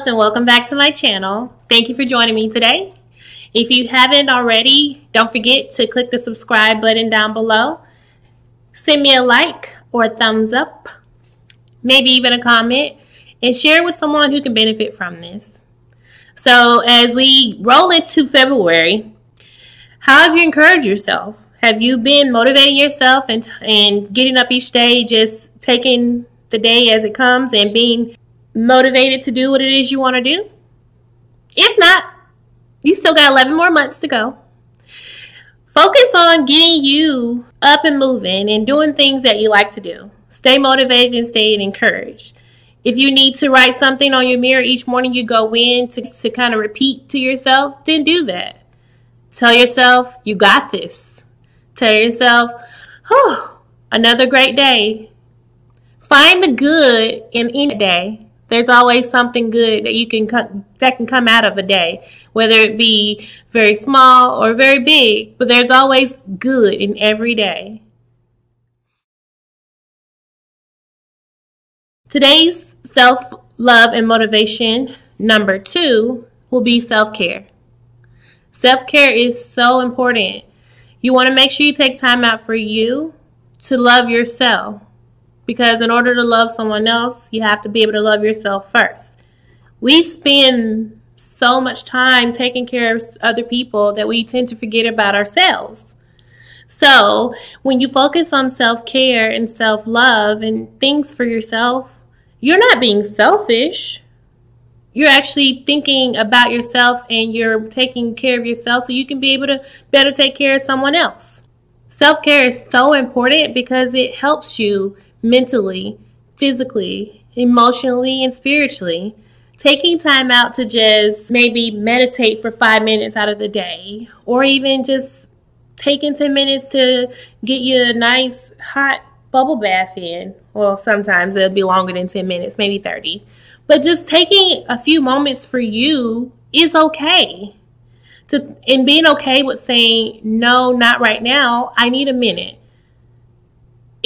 loves, and welcome back to my channel. Thank you for joining me today. If you haven't already, don't forget to click the subscribe button down below. Send me a like or a thumbs up, maybe even a comment, and share with someone who can benefit from this. So as we roll into February, how have you encouraged yourself? Have you been motivating yourself and getting up each day, just taking the day as it comes and being motivated to do what it is you want to do? If not, you still got 11 more months to go. Focus on getting you up and moving and doing things that you like to do. Stay motivated and stay encouraged. If you need to write something on your mirror each morning you go in to kind of repeat to yourself, then do that. Tell yourself, you got this. Tell yourself, another great day. Find the good in any day. There's always something good that can come out of a day, whether it be very small or very big, but there's always good in every day. Today's self-love and motivation number 2 will be self-care. Self-care is so important. You want to make sure you take time out for you to love yourself, because in order to love someone else, you have to be able to love yourself first. We spend so much time taking care of other people that we tend to forget about ourselves. So when you focus on self-care and self-love and things for yourself, you're not being selfish. You're actually thinking about yourself and you're taking care of yourself so you can be able to better take care of someone else. Self-care is so important because it helps you mentally, physically, emotionally, and spiritually. Taking time out to just maybe meditate for 5 minutes out of the day, or even just taking 10 minutes to get you a nice hot bubble bath in. Well, sometimes it'll be longer than 10 minutes, maybe 30. But just taking a few moments for you is okay. And being okay with saying, no, not right now, I need a minute.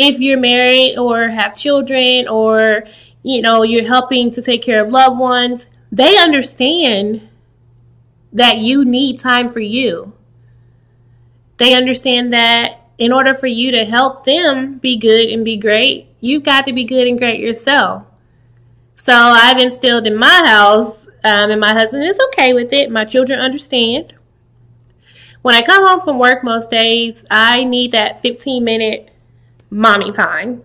If you're married or have children, or you're helping to take care of loved ones, they understand that you need time for you. They understand that in order for you to help them be good and be great, you've got to be good and great yourself. So I've instilled in my house, and my husband is okay with it. My children understand. When I come home from work most days, I need that 15-minute mommy time,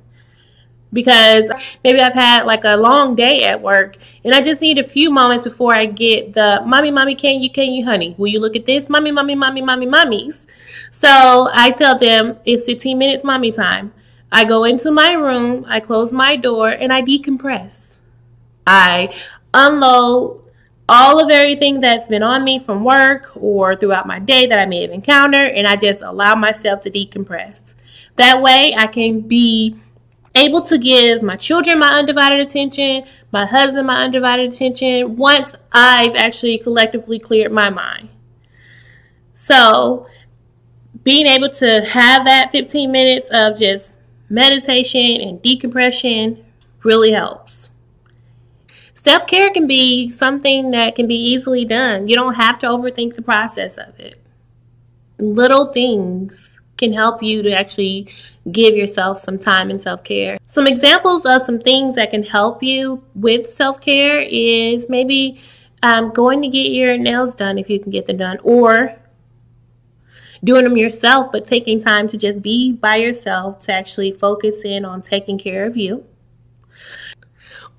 because maybe I've had like a long day at work and I just need a few moments before I get the mommy, can you, honey? Will you look at this? Mommies. So I tell them it's 15 minutes mommy time. I go into my room, I close my door, and I decompress. I unload all of everything that's been on me from work or throughout my day that I may have encountered, and I just allow myself to decompress. That way I can be able to give my children my undivided attention, my husband my undivided attention, once I've actually collectively cleared my mind. So being able to have that 15 minutes of just meditation and decompression really helps. Self-care can be something that can be easily done. You don't have to overthink the process of it. Little things can help you to actually give yourself some time in self-care. Some examples of some things that can help you with self-care is maybe going to get your nails done if you can get them done, or doing them yourself, but taking time to just be by yourself to actually focus in on taking care of you.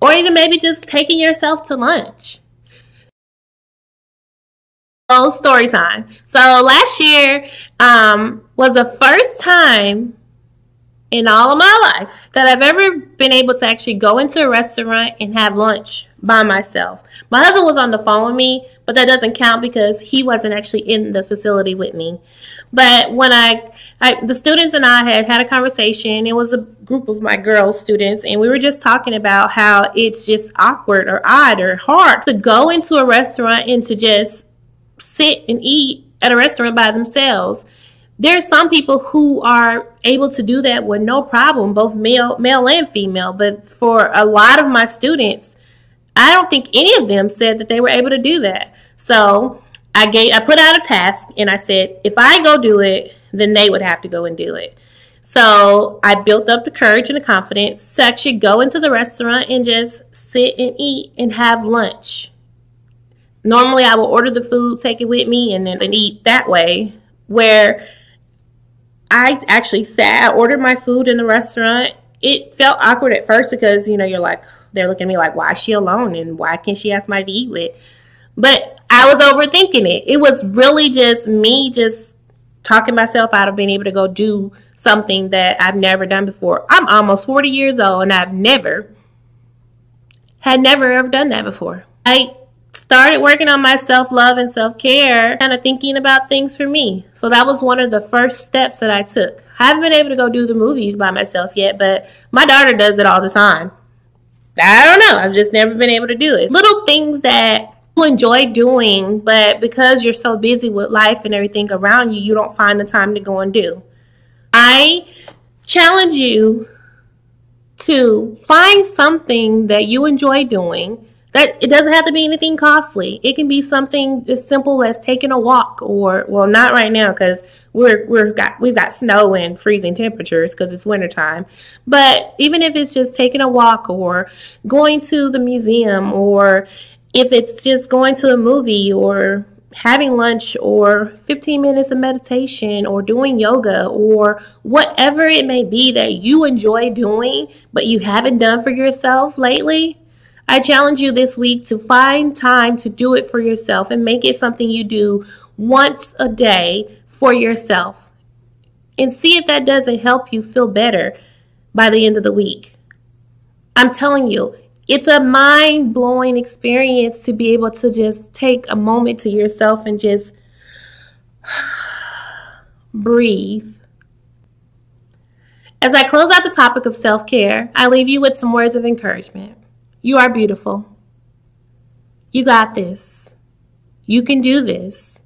Or even maybe just taking yourself to lunch. Oh, story time. So last year was the first time in all of my life that I've ever been able to actually go into a restaurant and have lunch by myself. My husband was on the phone with me, but that doesn't count because he wasn't actually in the facility with me. But when the students and I had a conversation, it was a group of my girl students, and we were just talking about how it's just awkward or odd or hard to go into a restaurant and to just sit and eat at a restaurant by themselves. There's some people who are able to do that with no problem, both male and female. But for a lot of my students, I don't think any of them said that they were able to do that. So I put out a task and I said, if I go do it, then they would have to go and do it. So I built up the courage and the confidence to actually go into the restaurant and just sit and eat and have lunch. Normally I will order the food, take it with me, and then eat that way. Where I actually sat, I ordered my food in the restaurant. It felt awkward at first because, you know, you're like, they're looking at me like, why is she alone and why can't she have somebody to eat with? But I was overthinking it. It was really just me just talking myself out of being able to go do something that I've never done before. I'm almost 40 years old and I've never ever done that before. I started working on my self-love and self-care, kind of thinking about things for me. So that was one of the first steps that I took. I haven't been able to go do the movies by myself yet, but my daughter does it all the time. I don't know. I've just never been able to do it. Little things that you enjoy doing, but because you're so busy with life and everything around you, you don't find the time to go and do. I challenge you to find something that you enjoy doing. That it doesn't have to be anything costly. It can be something as simple as taking a walk, or, well, not right now because we've got snow and freezing temperatures because it's wintertime. But even if it's just taking a walk or going to the museum, or if it's just going to a movie or having lunch or 15 minutes of meditation or doing yoga or whatever it may be that you enjoy doing but you haven't done for yourself lately, I challenge you this week to find time to do it for yourself and make it something you do once a day for yourself. And see if that doesn't help you feel better by the end of the week. I'm telling you, it's a mind-blowing experience to be able to just take a moment to yourself and just breathe. As I close out the topic of self-care, I leave you with some words of encouragement. You are beautiful. You got this. You can do this.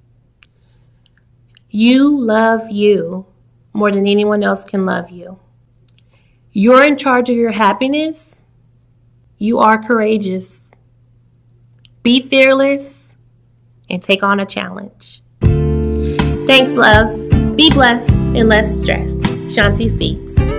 You love you more than anyone else can love you. You're in charge of your happiness. You are courageous. Be fearless and take on a challenge. Thanks, loves. Be blessed and less stressed. Shoncy Speaks.